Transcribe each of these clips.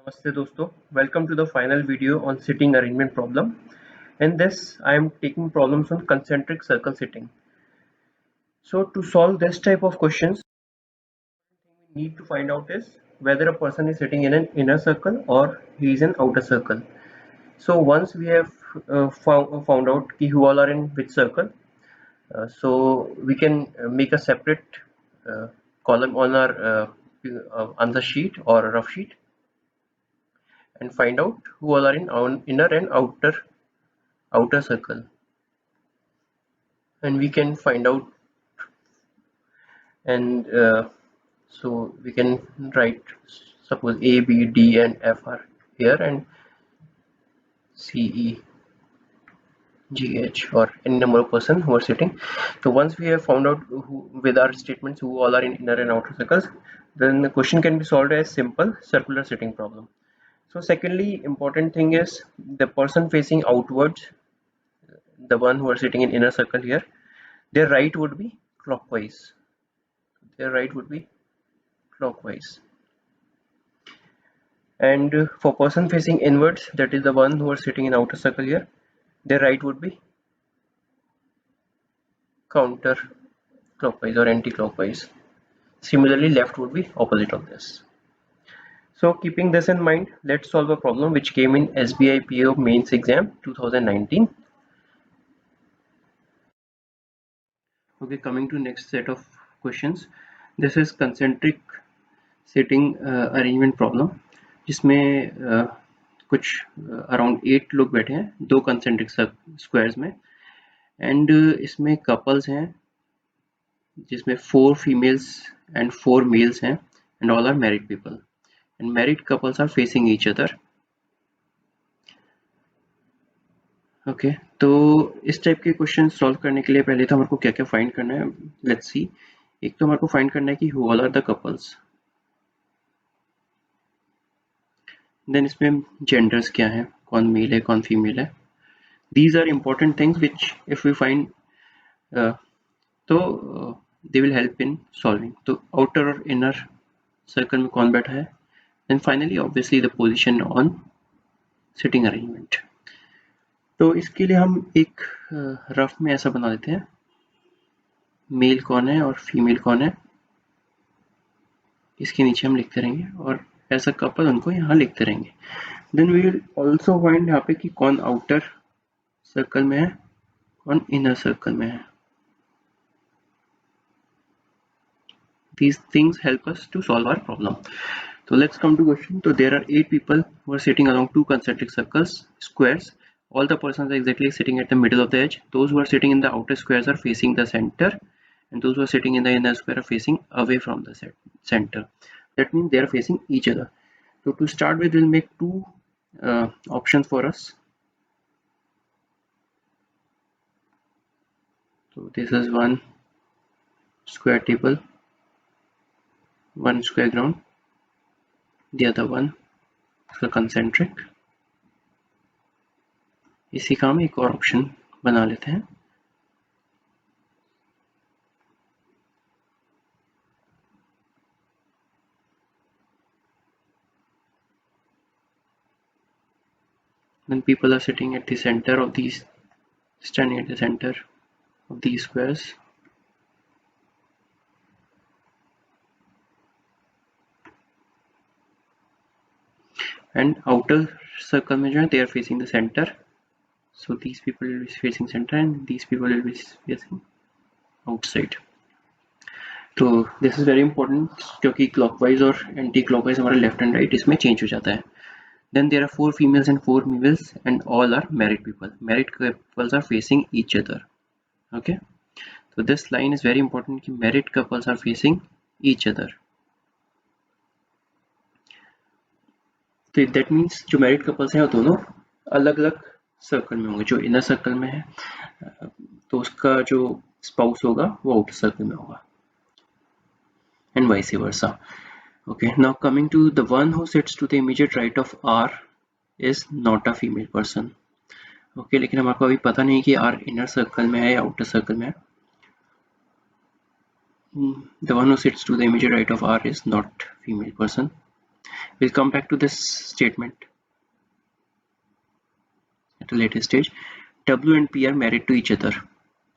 Namaste dosto. Welcome to the final video on sitting arrangement problem. In this, I am taking problems on concentric circle sitting. So to solve this type of questions, we need to find out is whether a person is sitting in an inner circle or he is in outer circle. So once we have found out who all are in which circle, so we can make a separate uh, column on our answer sheet or a rough sheet and find out who all are in inner and outer circle, and we can find out, and so we can write, suppose A, B, D and F are here, and C, E, G, H or any number of person who are sitting. So once we have found out with our statements who all are in inner and outer circles, then the question can be solved as simple circular sitting problem. So secondly, important thing is the person facing outwards, the one who are sitting in inner circle here, their right would be clockwise. Their right would be clockwise. And for person facing inwards, that is the one who are sitting in outer circle here, their right would be counter clockwise or anti-clockwise. Similarly, left would be opposite of this. So keeping this in mind, let's solve a problem which came in SBI PO mains exam 2019. Okay, coming to next set of questions. This is concentric sitting arrangement problem, जिसमें कुछ around 8 लोग बैठे हैं दो concentric squares में, and इसमें couples हैं जिसमें 4 फीमेल्स एंड 4 मेल्स हैं, and all are married people, and married couples are facing each other. Okay, तो इस टाइप के क्वेश्चन सॉल्व करने के लिए पहले तो हमारे को क्या क्या फाइंड करना है, लेट्स सी. एक तो हमारे को फाइंड करना है कि who all are the couples, then इसमें जेंडर्स क्या है, कौन मेल है कौन फीमेल है. These are important things which if we find तो they will help in solving. तो outer और inner circle में कौन बैठा है, and finally obviously the position on sitting arrangement. तो इसके लिए हम एक रफ में ऐसा बना देते हैं, मेल कौन है और फीमेल कौन है इसके नीचे हम लिखते रहेंगे, और ऐसा कपल उनको यहाँ लिखते रहेंगे. Then we will also find यहाँ पे कि कौन आउटर सर्कल में है कौन इनर सर्कल में है. These things help us to solve our problem. So let's come to question. So there are 8 people who are sitting along 2 concentric circles, squares. All the persons are exactly sitting at the middle of the edge. Those who are sitting in the outer squares are facing the center, and those who are sitting in the inner square are facing away from the center. That means they are facing each other. So to start with, we'll make two options for us. So this is one square table, one square ground, the other one concentric. इसी का हम एक और option बना लेते हैं. Then people are sitting at the center of these, standing at the center of these squares. And outer circle में जो है they are facing the center. So these people will be facing center and these people will be facing outside. तो this is very important क्योंकि clockwise और anti clockwise हमारा left and right इसमें change हो जाता है. Then there are 4 females and 4 males and all are married people. Married couples are facing each other. Okay, so this line is very important कि married couples are facing each other. तो that means जो married couples हैं वो दोनों अलग अलग circle में होंगे. जो इनर सर्कल में है तो उसका जो स्पाउस होगा वो आउटर सर्कल में होगा, and vice versa. Okay, now coming to the one who sits to the immediate right of R is not a female person. Okay, लेकिन हमारे को अभी पता नहीं कि R इनर सर्कल में है या आउटर सर्कल में है. The one who sits to the immediate right of R is not female person. We'll come back to this statement at a later stage. W and P are married to each other.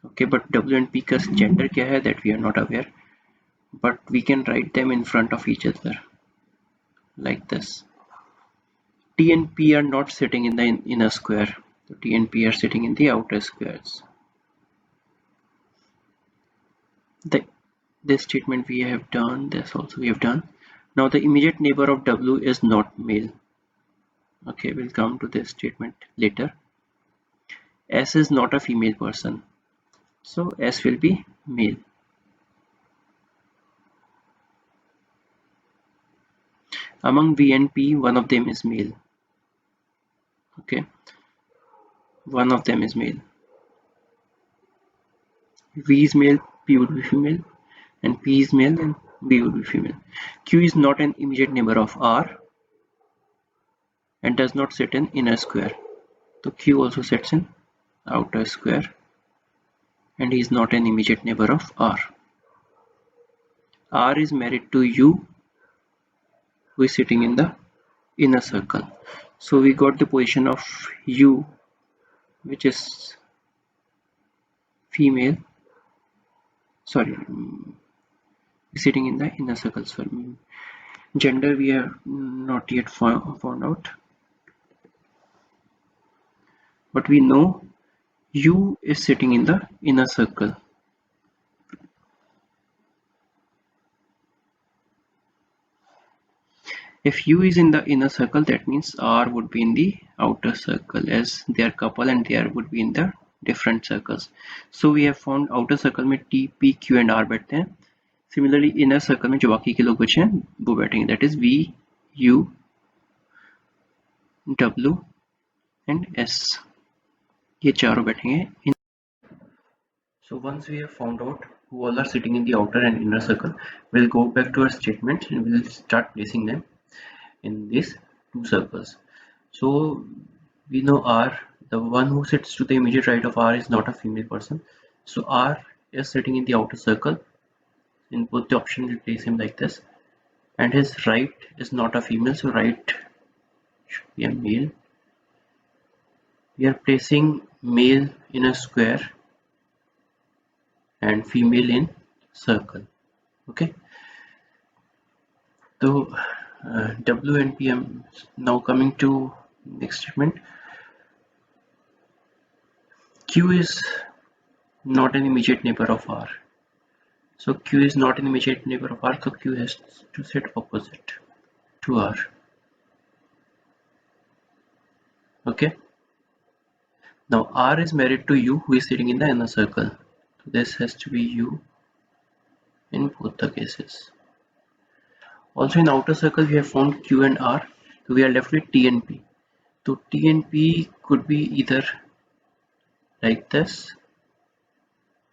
Okay, but W and P का gender क्या है, that we are not aware, but we can write them in front of each other like this. T and P are not sitting in the inner square. So T and P are sitting in the outer squares. This statement we have done, this also we have done. Now the immediate neighbor of W is not male. Okay, we'll come to this statement later. S is not a female person, so S will be male. Among V and P, one of them is male. Okay, one of them is male. V is male, P would be female, and P is male, and B would be female. Q is not an immediate neighbor of R and does not sit in inner square. So Q also sits in outer square, and he is not an immediate neighbor of R. R is married to U, who is sitting in the inner circle. So we got the position of U, which is female, sorry, sitting in the inner circle. So gender we have not yet found out, but we know U is sitting in the inner circle. If U is in the inner circle, that means R would be in the outer circle, as they are couple and they would be in the different circles. So we have found outer circle में T, P, Q and R बैठते हैं. Similarly, inner circle में जो बाकी के लोग बचे हैं वो बैठेंगे. That is V, U, W and S. ये चारों बैठेंगे. So once we have found out who all are sitting in the outer and inner circle, we'll go back to our statement and we'll start placing them in these two circles. So we know R, the one who sits to the immediate right of R is not a female person. So R is sitting in the outer circle. In both the options we place him like this, and his right is not a female, so right should be a male. We are placing male in a square and female in circle. Okay, so W and P. I'm now coming to next statement. Q is not an immediate neighbor of R. So Q is not an immediate neighbor of R, so Q has to sit opposite to R. Okay. Now R is married to U, who is sitting in the inner circle. So this has to be U in both the cases. Also in outer circle we have found Q and R, so we are left with T and P. So T and P could be either like this,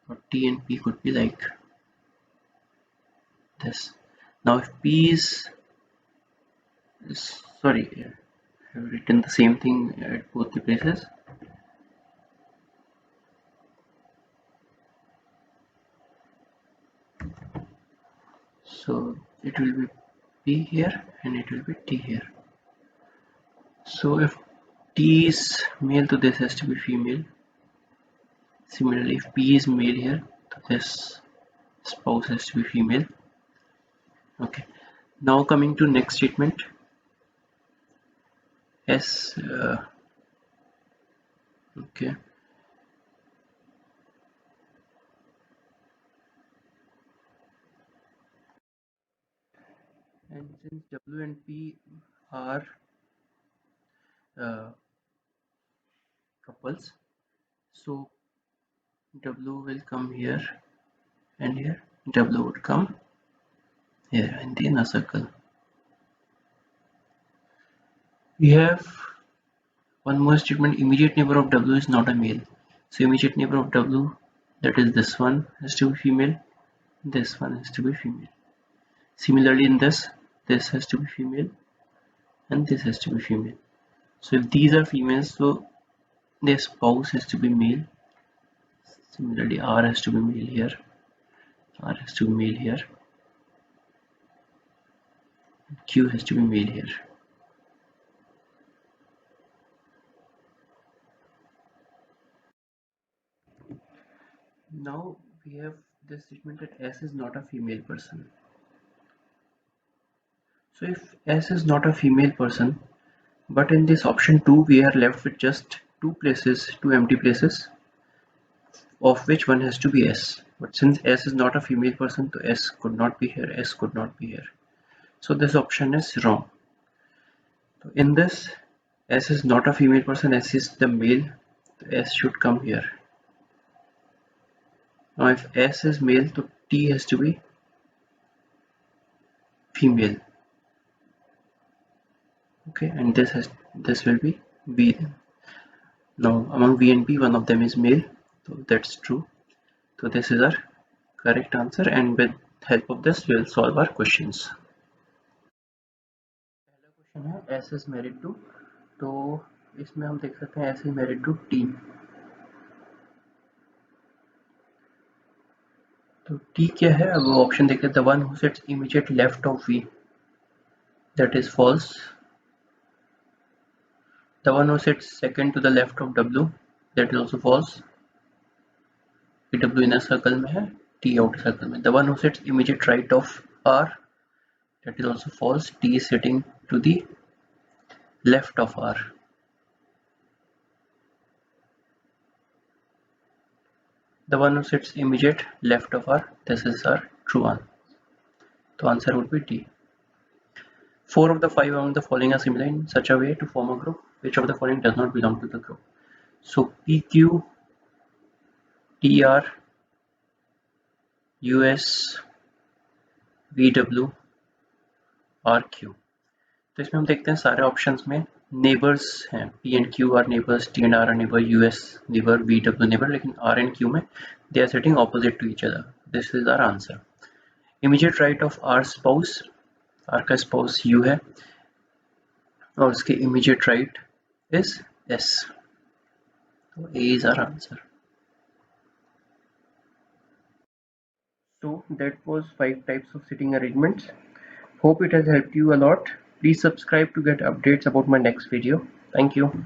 or T and P could be like this. Now if P is sorry, I have written the same thing at both the places. So it will be P here and it will be T here. So if T is male, so this has to be female. Similarly, if P is male here, so this spouse has to be female. Okay. Now coming to next statement. S. Okay. And since W and P are couples, so W will come here and here. W would come here in the inner circle. We have one more statement. Immediate neighbor of W is not a male. So immediate neighbor of W, that is this one, has to be female. This one has to be female. Similarly in this has to be female and this has to be female. So if these are females, so their spouse has to be male. Similarly R has to be male here, R has to be male here, Q has to be male here. Now we have this statement that S is not a female person. So if S is not a female person, but in this option 2 we are left with just two empty places, of which one has to be S. But since S is not a female person, so S could not be here, S could not be here. So this option is wrong. So in this, S is not a female person, S is the male, so S should come here. Now if S is male, so T has to be female. Okay, and this will be B then. Now among B and P, one of them is male, so that's true. So this is our correct answer, and with help of this we will solve our questions. पहला question है S is married to, तो इसमें हम देख सकते हैं S is married to T. तो T क्या है, अब वो ऑप्शन देखते हैं. The one who sits immediate left of V, that is false. The one who sits second to the left of W, that is also false. W inner circle में है, T outer circle में. The one who sits immediate right of R, that is also false. T is sitting to the left of R. The one who sits immediate left of R, this is our true one. The answer would be D. 4 of the 5 among the following are similar in such a way to form a group. Which of the following does not belong to the group? So PQ, TR, US, VW, RQ. तो इसमें हम देखते हैं सारे options में neighbours हैं. P and Q are neighbors, T and R are neighbor, US neighbor, VW neighbor, लेकिन R and Q में they are sitting opposite to each other. This is our answer. Immediate right of R spouse, R का spouse U है और उसके immediate right is S. So A is our answer. So that was 5 types of sitting arrangements. Hope it has helped you a lot. Please subscribe to get updates about my next video. Thank you.